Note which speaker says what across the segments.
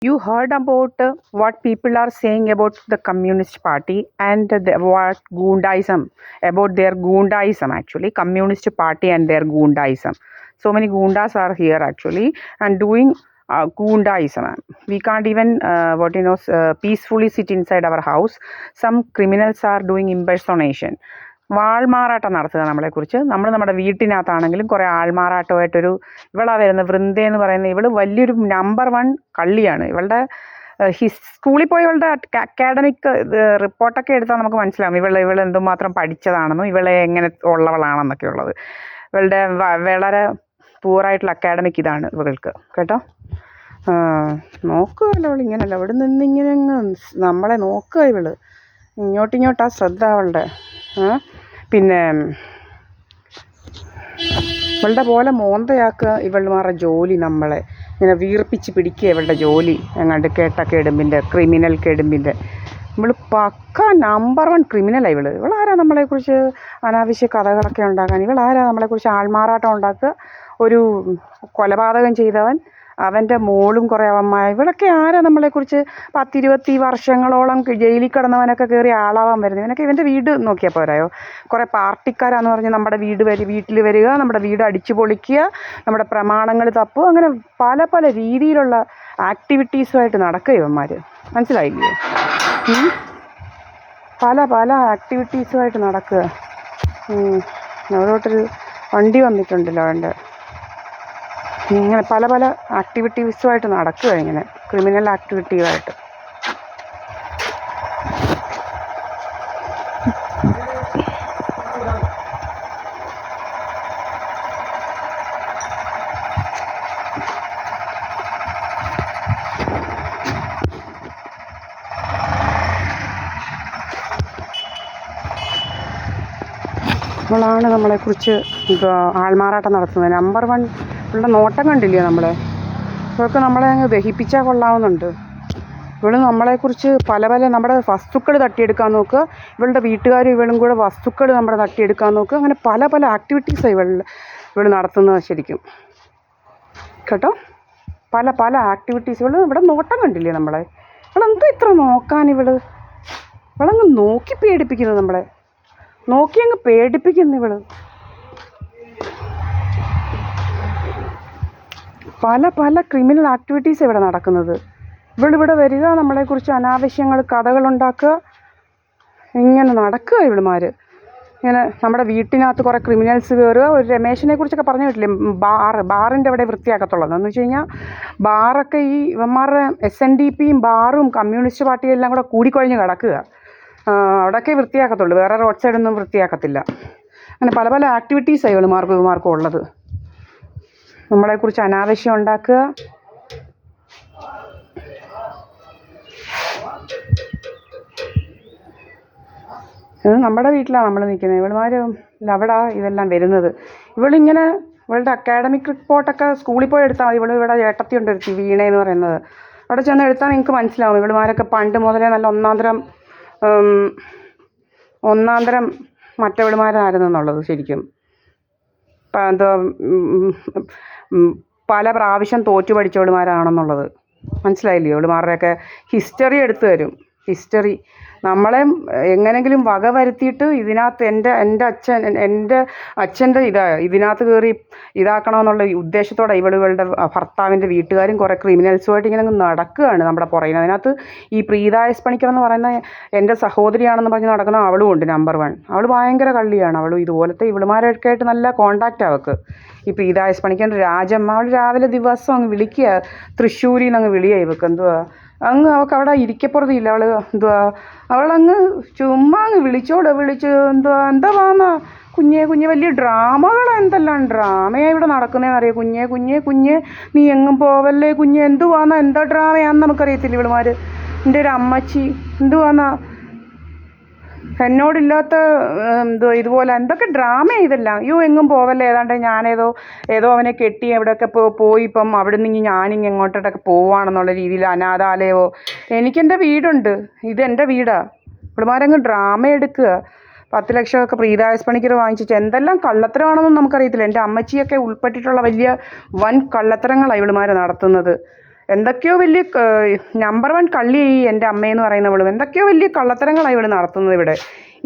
Speaker 1: You heard about what people are saying about the Communist Party and what Gundaism, about their Gundaism actually, Communist Party and their Gundaism. So many Gundas are here actually and doing Gundaism. We can't even, peacefully sit inside our house. Some criminals are doing impersonation. വാൾമാറാട്ടം നടത്തുക നമ്മളെക്കുറിച്ച്. നമ്മുടെ വീട്ടിനകത്താണെങ്കിലും കുറേ ആൾമാറാട്ടമായിട്ടൊരു ഇവളാ വരുന്നത്, വൃന്ദ എന്ന് പറയുന്ന ഇവൾ വലിയൊരു നമ്പർ 1 കള്ളിയാണ്. ഇവളുടെ സ്കൂളിൽ പോയി ഇവളുടെ അക്കാഡമിക് റിപ്പോർട്ടൊക്കെ എടുത്താൽ നമുക്ക് മനസ്സിലാവും ഇവൾ എന്തുമാത്രം പഠിച്ചതാണെന്നും ഇവളെ എങ്ങനെ ഉള്ളവളാണെന്നൊക്കെ ഉള്ളത്. ഇവളുടെ വളരെ പൂറായിട്ടുള്ള അക്കാഡമിക് ഇതാണ് ഇവൾക്ക് കേട്ടോ. നോക്കുകയല്ലോ അവൾ ഇങ്ങനല്ല, ഇവിടെ നിന്ന് ഇങ്ങനെ അങ്ങ് നമ്മളെ നോക്കുക ഇവള്. ഇങ്ങോട്ടിങ്ങോട്ടാ ശ്രദ്ധ അവളുടെ. പിന്നെ ഇവളുടെ പോലെ മോന്തയാക്കുക ഇവളുമാരുടെ ജോലി. നമ്മളെ ഇങ്ങനെ വീർപ്പിച്ച് പിടിക്കുക ഇവളുടെ ജോലി. എങ്ങാണ്ട് കേട്ടക്കെടുമ്പിൻ്റെ ക്രിമിനൽ കെടുമ്പിൻ്റെ ഇവൾ പക്ക നമ്പർ 1 ക്രിമിനലാണ് ഇവളാരാ നമ്മളെക്കുറിച്ച് അനാവശ്യ കഥകളൊക്കെ ഉണ്ടാക്കാൻ? ഇവളാരാ നമ്മളെക്കുറിച്ച് ആൾമാറാട്ടം ഉണ്ടാക്കുക? ഒരു കൊലപാതകം ചെയ്തവൻ, അവൻ്റെ മോളും കുറേ അവന്മാർ, ഇവളൊക്കെ ആരാ നമ്മളെക്കുറിച്ച് 10-20 വർഷങ്ങളോളം ജയിലിൽ കിടന്നവനൊക്കെ കയറി ആളാവാൻ വരുന്നത്? ഇവനൊക്കെ ഇവൻ്റെ വീട് നോക്കിയാൽ പോരായോ? കുറേ പാർട്ടിക്കാരാന്ന് പറഞ്ഞ് നമ്മുടെ വീട്ടിൽ വരിക, നമ്മുടെ വീട് അടിച്ചു പൊളിക്കുക, നമ്മുടെ പ്രമാണങ്ങൾ തപ്പുക, അങ്ങനെ പല പല രീതിയിലുള്ള ആക്ടിവിറ്റീസുമായിട്ട് നടക്കുക ഇവന്മാർ. മനസ്സിലായില്ലേ? പല പല ആക്ടിവിറ്റീസുമായിട്ട് നടക്കുക. അവിടോട്ടൊരു വണ്ടി വന്നിട്ടുണ്ടല്ലോ അവൻ്റെ. ഇങ്ങനെ പല പല ആക്ടിവിറ്റീസുമായിട്ട് നടക്കുക, ഇങ്ങനെ ക്രിമിനൽ ആക്ടിവിറ്റിയുമായിട്ട്. ഇവളാണ് നമ്മളെക്കുറിച്ച് ആൾമാറാട്ടം നടത്തുന്നത്. നമ്പർ 1 ഇവളുടെ നോട്ടം കണ്ടില്ലേ നമ്മളെ? ഇവൾക്ക് നമ്മളെ അങ്ങ് ദഹിപ്പിച്ചാൽ കൊള്ളാവുന്നുണ്ട്. ഇവൾ നമ്മളെക്കുറിച്ച് പല പല നമ്മുടെ വസ്തുക്കൾ തട്ടിയെടുക്കാൻ നോക്കുക. ഇവളുടെ വീട്ടുകാരും ഇവളും കൂടെ വസ്തുക്കൾ നമ്മുടെ തട്ടിയെടുക്കാൻ നോക്കുക. അങ്ങനെ പല പല ആക്ടിവിറ്റീസാണ് ഇവൾ നടത്തുന്നത് ശരിക്കും കേട്ടോ. പല പല ആക്ടിവിറ്റീസ്. ഇവിടെ നോട്ടം കണ്ടില്ലേ നമ്മളെ? ഇവളെന്തോ ഇത്ര നോക്കാൻ? ഇവളങ്ങ് നോക്കി പേടിപ്പിക്കുന്നത്, നമ്മളെ നോക്കി അങ്ങ് പേടിപ്പിക്കുന്നു ഇവള്. പല പല ക്രിമിനൽ ആക്ടിവിറ്റീസ് ഇവിടെ നടക്കുന്നത്. ഇവളിവിടെ വരിക, നമ്മളെക്കുറിച്ച് അനാവശ്യങ്ങൾ കഥകളുണ്ടാക്കുക, ഇങ്ങനെ നടക്കുക ഇവളുമാർ. ഇങ്ങനെ നമ്മുടെ വീട്ടിനകത്ത് കുറേ ക്രിമിനൽസ് കയറുക. ഒരു രമേശിനെ കുറിച്ചൊക്കെ പറഞ്ഞു കേട്ടില്ലേ? ബാറിൻ്റെ അവിടെ വൃത്തിയാക്കത്തുള്ളത് എന്ന് വെച്ച് കഴിഞ്ഞാൽ ബാറൊക്കെ ഈ ഇവന്മാരുടെ SNDPയും ബാറും കമ്മ്യൂണിസ്റ്റ് പാർട്ടിയും എല്ലാം കൂടെ കൂടിക്കൊഴിഞ്ഞ് കിടക്കുക. അവിടെയൊക്കെ വൃത്തിയാക്കത്തുള്ളൂ, വേറെ റോഡ് സൈഡൊന്നും വൃത്തിയാക്കത്തില്ല. അങ്ങനെ പല പല ആക്ടിവിറ്റീസാണ് ഇവന്മാർക്കും ഉള്ളത്. നമ്മളെക്കുറിച്ച് അനാവശ്യം ഉണ്ടാക്കുക. ഇത് നമ്മുടെ വീട്ടിലാണ് നമ്മൾ നിൽക്കുന്നത്. ഇവളുമാർ അവിടെ ഇതെല്ലാം വരുന്നത്. ഇവളിങ്ങനെ ഇവളുടെ അക്കാഡമിക് റിപ്പോർട്ടൊക്കെ സ്കൂളിൽ പോയി എടുത്താൽ മതി. ഇവിടെ ഏട്ടത്തിയുണ്ട് ഒരുത്തി, വീണ എന്ന് പറയുന്നത്. അവിടെ ചെന്ന് എടുത്താൽ നിങ്ങൾക്ക് മനസ്സിലാവും ഇവളുമാരൊക്കെ പണ്ട് മുതലേ നല്ല ഒന്നാന്തരം മറ്റവളുമാരായിരുന്നു എന്നുള്ളത്. ശരിക്കും പല പ്രാവശ്യം തോറ്റു പഠിച്ചവളുമാരാണെന്നുള്ളത് മനസ്സിലായില്ലേ? ഇവളുമാരുടെയൊക്കെ ഹിസ്റ്ററി എടുത്തു തരും. ഹിസ്റ്ററി നമ്മളെ എങ്ങനെങ്കിലും വക വരുത്തിയിട്ട് ഇതിനകത്ത് എൻ്റെ അച്ഛൻ്റെ ഇതിനകത്ത് കയറി ഇതാക്കണമെന്നുള്ള ഉദ്ദേശത്തോടെ ഇവളുടെ ഭർത്താവിൻ്റെ വീട്ടുകാരും കുറേ ക്രിമിനൽസുമായിട്ട് ഇങ്ങനെ നടക്കുകയാണ് നമ്മുടെ പുറകിൽ. അതിനകത്ത് ഈ പ്രീത എസ് പണിക്കർ എന്ന് പറയുന്ന എൻ്റെ സഹോദരിയാണെന്ന് പറഞ്ഞ് നടക്കുന്ന അവളും ഉണ്ട്, നമ്പർ 1. അവൾ ഭയങ്കര കള്ളിയാണ്. അവളും ഇതുപോലത്തെ ഇവളുമാരൊക്കെ ആയിട്ട് നല്ല കോണ്ടാക്റ്റ് അവൾക്ക്. ഈ പ്രീത എസ് പണിക്കർ രാജമ്മ, അവൾ രാവിലെ ദിവസം അങ്ങ് വിളിക്കുക, തൃശ്ശൂരിൽ നിന്ന് അങ്ങ് വിളിയായി ഇവൾക്ക്. എന്തുവാ അങ്ങ് അവൾക്ക് അവിടെ ഇരിക്കപ്പുറത്തില്ല. അവളങ്ങ് ചുമ്മാ അങ്ങ് വിളിച്ച് എന്താ വാന്നാ കുഞ്ഞേ വലിയ ഡ്രാമകൾ, എന്തെല്ലാം ഡ്രാമയാണ് ഇവിടെ നടക്കുന്നതെന്നറിയാം. കുഞ്ഞേ നീ എങ്ങും പോവല്ലേ കുഞ്ഞേ, എന്തുവാന്നാ എന്താ ഡ്രാമയാണെന്ന് നമുക്കറിയത്തില്ല. ഇവളുമാർ എൻ്റെ ഒരു അമ്മച്ചി എന്തുവാന്നാ എന്നോടില്ലാത്ത ഇതുപോലെ എന്തൊക്കെ ഡ്രാമയാണ് ഇതെല്ലാം. എങ്ങും പോവല്ലേ, ഏതാണ്ട് ഞാനേതോ അവനെ കെട്ടി എവിടെയൊക്കെ പോയി ഇപ്പം അവിടെ നിന്ന് ഞാനിങ്ങ് എങ്ങോട്ടൊക്കെ പോവാണെന്നുള്ള രീതിയിൽ അനാഥാലയമോ. എനിക്കെൻ്റെ വീടുണ്ട്, ഇതെൻ്റെ വീടാണ്. ഇവിടുമാരങ്ങ് ഡ്രാമ എടുക്കുക. 10 ലക്ഷമൊക്കെ പ്രീത എസ് പണിക്കർ വാങ്ങിച്ചിട്ട് എന്തെല്ലാം കള്ളത്തരമാണെന്നും നമുക്കറിയത്തില്ല. എൻ്റെ അമ്മച്ചിയൊക്കെ ഉൾപ്പെട്ടിട്ടുള്ള വലിയ വൻ കള്ളത്തരങ്ങളാണ് ഇവളുമാർ നടത്തുന്നത്. എന്തൊക്കെയോ വലിയ നമ്പർ 1 കള്ളി എൻ്റെ അമ്മയെന്ന് പറയുന്നവളും എന്തൊക്കെയോ വലിയ കള്ളത്തരങ്ങളാണ് ഇവൾ നടത്തുന്നത് ഇവിടെ.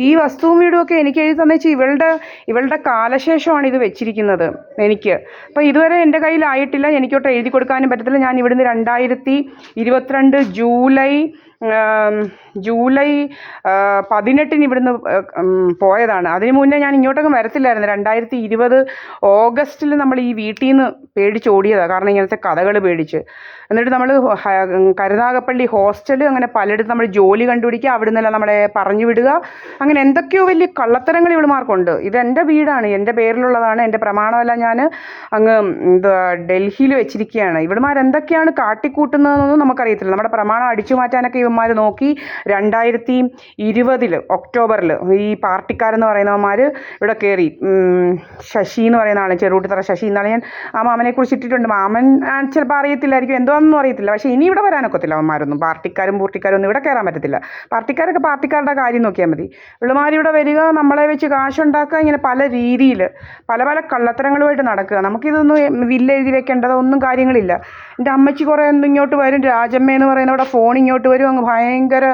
Speaker 1: ഈ വസ്തുവും വീടുമൊക്കെ എനിക്ക് എഴുതി തന്നേച്ച് ഇവളുടെ കാലശേഷമാണ് ഇത് വെച്ചിരിക്കുന്നത് എനിക്ക്. അപ്പോൾ ഇതുവരെ എൻ്റെ കയ്യിലായിട്ടില്ല, എനിക്കൊട്ട് എഴുതി കൊടുക്കാനും പറ്റത്തില്ല. ഞാൻ ഇവിടുന്ന് 2022 ജൂലൈ 18 ഇവിടുന്ന് പോയതാണ്. അതിന് മുന്നേ ഞാൻ ഇങ്ങോട്ടൊക്കെ വരത്തില്ലായിരുന്നു. 2020 ഓഗസ്റ്റിൽ നമ്മൾ ഈ വീട്ടിൽ നിന്ന് പേടിച്ചോടിയതാണ്, കാരണം ഇങ്ങനത്തെ കഥകൾ പേടിച്ച്. എന്നിട്ട് നമ്മൾ കരുനാഗപ്പള്ളി ഹോസ്റ്റൽ അങ്ങനെ പലയിടത്തും നമ്മൾ ജോലി കണ്ടുപിടിക്കുക, അവിടെ നിന്നെല്ലാം നമ്മളെ പറഞ്ഞു വിടുക, അങ്ങനെ എന്തൊക്കെയോ വലിയ കള്ളത്തരങ്ങൾ ഇവളുമാർക്കുണ്ട്. ഇതെൻ്റെ വീടാണ്, എൻ്റെ പേരിലുള്ളതാണ്, എൻ്റെ പ്രമാണമെല്ലാം ഞാൻ അങ്ങ് ഡൽഹിയിൽ വെച്ചിരിക്കുകയാണ്. ഇവളുമാരെന്തൊക്കെയാണ് കാട്ടിക്കൂട്ടുന്നതെന്നൊന്നും നമുക്കറിയത്തില്ല. നമ്മുടെ പ്രമാണം അടിച്ചു മാറ്റാനൊക്കെ ഇവന്മാർ നോക്കി. 2020 ഒക്ടോബറിൽ ഈ പാർട്ടിക്കാരെന്ന് പറയുന്നവന്മാർ ഇവിടെ കയറി. ശശി എന്ന് പറയുന്ന ആൾ, ചെറുകുട്ടിത്തറ ശശി എന്നാണ്. ഞാൻ ആ മാമനെക്കുറിച്ച് ഇട്ടിട്ടുണ്ട്. മാമൻ ചിലപ്പോൾ അറിയത്തില്ലായിരിക്കും, എന്തോന്നും അറിയത്തില്ല. പക്ഷേ ഇനി ഇവിടെ വരാനൊക്കത്തില്ല അവന്മാരൊന്നും. പാർട്ടിക്കാരും ഒന്നും ഇവിടെ കയറാൻ പറ്റത്തില്ല. പാർട്ടിക്കാരൊക്കെ പാർട്ടിക്കാരുടെ കാര്യം നോക്കിയാൽ മതി. ഇവളുമാരിവിടെ വരിക, നമ്മളെ വെച്ച് കാശുണ്ടാക്കുക, ഇങ്ങനെ പല രീതിയിൽ പല കള്ളത്തരങ്ങളുമായിട്ട് നടക്കുക. നമുക്കിതൊന്നും വില്ലെഴുതി വെക്കേണ്ടതോ ഒന്നും കാര്യങ്ങളില്ല. എൻ്റെ അമ്മച്ചി കുറേ ഇങ്ങോട്ട് വരും, രാജമ്മ എന്ന് പറയുന്ന ഇവിടെ ഫോൺ ഇങ്ങോട്ട് വരും, അങ്ങ് ഭയങ്കര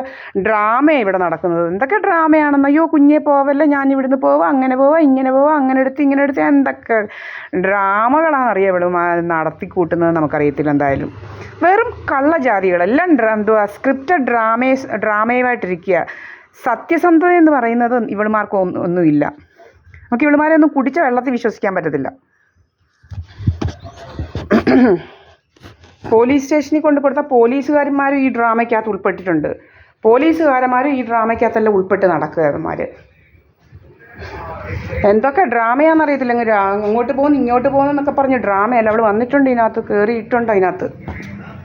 Speaker 1: ഡ്രാമയാണ് ഇവിടെ നടക്കുന്നത്. എന്തൊക്കെ ഡ്രാമയാണെന്ന്. അയ്യോ കുഞ്ഞെ പോവല്ല, ഞാൻ ഇവിടുന്ന് പോവാം, അങ്ങനെ പോവാം, ഇങ്ങനെ പോവാം, അങ്ങനെ എടുത്ത് ഇങ്ങനെ എടുത്ത്, എന്തൊക്കെ ഡ്രാമകളാണെന്നറിയാം ഇവിടെ നടത്തിക്കൂട്ടുന്നത് നമുക്കറിയത്തില്ല. എന്തായാലും വെറും കള്ളജാതികൾ എല്ലാം സ്ക്രിപ്റ്റഡ് ഡ്രാമയുമായിട്ടിരിക്കുക. സത്യസന്ധത എന്ന് പറയുന്നത് ഇവളുമാർക്ക് ഒന്നുമില്ല. നമുക്ക് ഇവളുമാരെ ഒന്നും കുടിച്ച വെള്ളത്തിൽ വിശ്വസിക്കാൻ പറ്റത്തില്ല. പോലീസ് സ്റ്റേഷനിൽ കൊണ്ട് കൊടുത്ത പോലീസുകാരന്മാരും ഈ ഡ്രാമയ്ക്കകത്ത് ഉൾപ്പെട്ടിട്ടുണ്ട്. പോലീസുകാരന്മാരും ഈ ഡ്രാമയ്ക്കകത്തെല്ലാം ഉൾപ്പെട്ട് നടക്കുകമാർ. എന്തൊക്കെ ഡ്രാമയാണെന്നറിയത്തില്ല. അങ്ങോട്ട് പോകുന്നു ഇങ്ങോട്ട് പോകുന്നു എന്നൊക്കെ പറഞ്ഞ് ഡ്രാമയല്ല. അവൾ വന്നിട്ടുണ്ട്, ഇതിനകത്ത് കയറിയിട്ടുണ്ട്. അതിനകത്ത്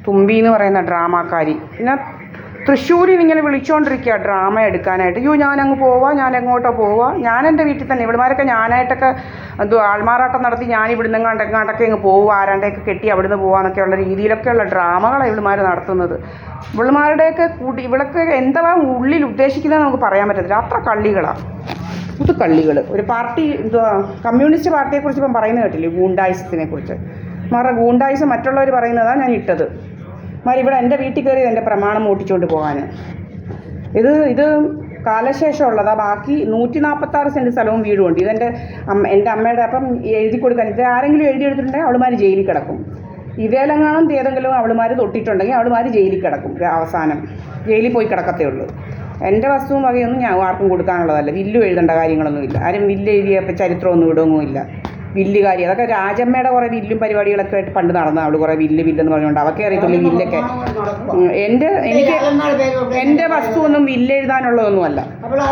Speaker 1: തുമ്പി എന്ന് പറയുന്ന ഡ്രാമക്കാരി. പിന്നെ തൃശ്ശൂരിൽ ഇങ്ങനെ വിളിച്ചുകൊണ്ടിരിക്കുക ഡ്രാമ എടുക്കാനായിട്ട്. അയ്യോ ഞാനങ്ങ് പോവാം, ഞാൻ എങ്ങോട്ടോ പോവാം, ഞാൻ എൻ്റെ വീട്ടിൽ തന്നെ. ഇവിടുമാരൊക്കെ ഞാനായിട്ടൊക്കെ ആൾമാറാട്ടം നടത്തി ഞാൻ ഇവിടുന്ന് എങ്ങാണ്ടൊക്കെ അങ്ങ് പോവുക, ആരാണ്ടൊക്കെ കെട്ടി അവിടുന്ന് പോകാമെന്നൊക്കെയുള്ള രീതിയിലൊക്കെയുള്ള ഡ്രാമകളാണ് ഇവിടുമാർ നടത്തുന്നത്. ഇവിളുമാരുടെയൊക്കെ ഇവളൊക്കെ എന്താ ഉള്ളിൽ ഉദ്ദേശിക്കുന്നത് നമുക്ക് പറയാൻ പറ്റത്തില്ല. അത്ര കള്ളികളാണ്, ഇത് കള്ളികൾ. ഒരു പാർട്ടി കമ്മ്യൂണിസ്റ്റ് പാർട്ടിയെക്കുറിച്ച് ഇപ്പം പറയുന്നത് കേട്ടില്ലേ, ഗൂണ്ടായിസത്തിനെ കുറിച്ച്. ഗൂണ്ടായിസം മറ്റുള്ളവർ പറയുന്നതാണ് ഞാൻ ഇട്ടത്. ഇവിടെ എൻ്റെ വീട്ടിൽ കയറി എൻ്റെ പ്രമാണം ഓട്ടിച്ചുകൊണ്ട് പോകാൻ. ഇത് കാലശേഷമുള്ളതാണ്. ബാക്കി 146 സെൻറ്റ് സ്ഥലവും വീടുമുണ്ട്. എൻ്റെ അമ്മയുടെ. അപ്പം എഴുതി കൊടുക്കാൻ ഇത് ആരെങ്കിലും എഴുതി എടുത്തിട്ടുണ്ടെങ്കിൽ അവളുമാർ ജയിലിൽ കിടക്കും. ഇതേലെങ്ങാനും ഏതെങ്കിലും അവളുമാർ തൊട്ടിട്ടുണ്ടെങ്കിൽ അവളുമാർ ജയിലിൽ കിടക്കും. അവസാനം ജയിലിൽ പോയി കിടക്കത്തേ ഉള്ളൂ. എൻ്റെ വസ്തുവും വകയൊന്നും ഞാൻ ആർക്കും കൊടുക്കാനുള്ളതല്ല. വില്ലും എഴുതേണ്ട കാര്യങ്ങളൊന്നുമില്ല. ആരും വില്ല് എഴുതിയ ചരിത്രമൊന്നും ഇടൊന്നുമില്ല. വില്ലുകാരി അതൊക്കെ രാജമ്മയുടെ കുറേ വില്ലും പരിപാടികളൊക്കെ ആയിട്ട് പണ്ട് നടന്ന. അവൾ കുറേ വില്ലെന്ന് പറഞ്ഞുകൊണ്ട് അവർക്ക് അറിയത്തുള്ളൂ വില്ലൊക്കെ. എൻ്റെ വസ്തു ഒന്നും വില്ലെഴുതാനുള്ളതൊന്നുമല്ല.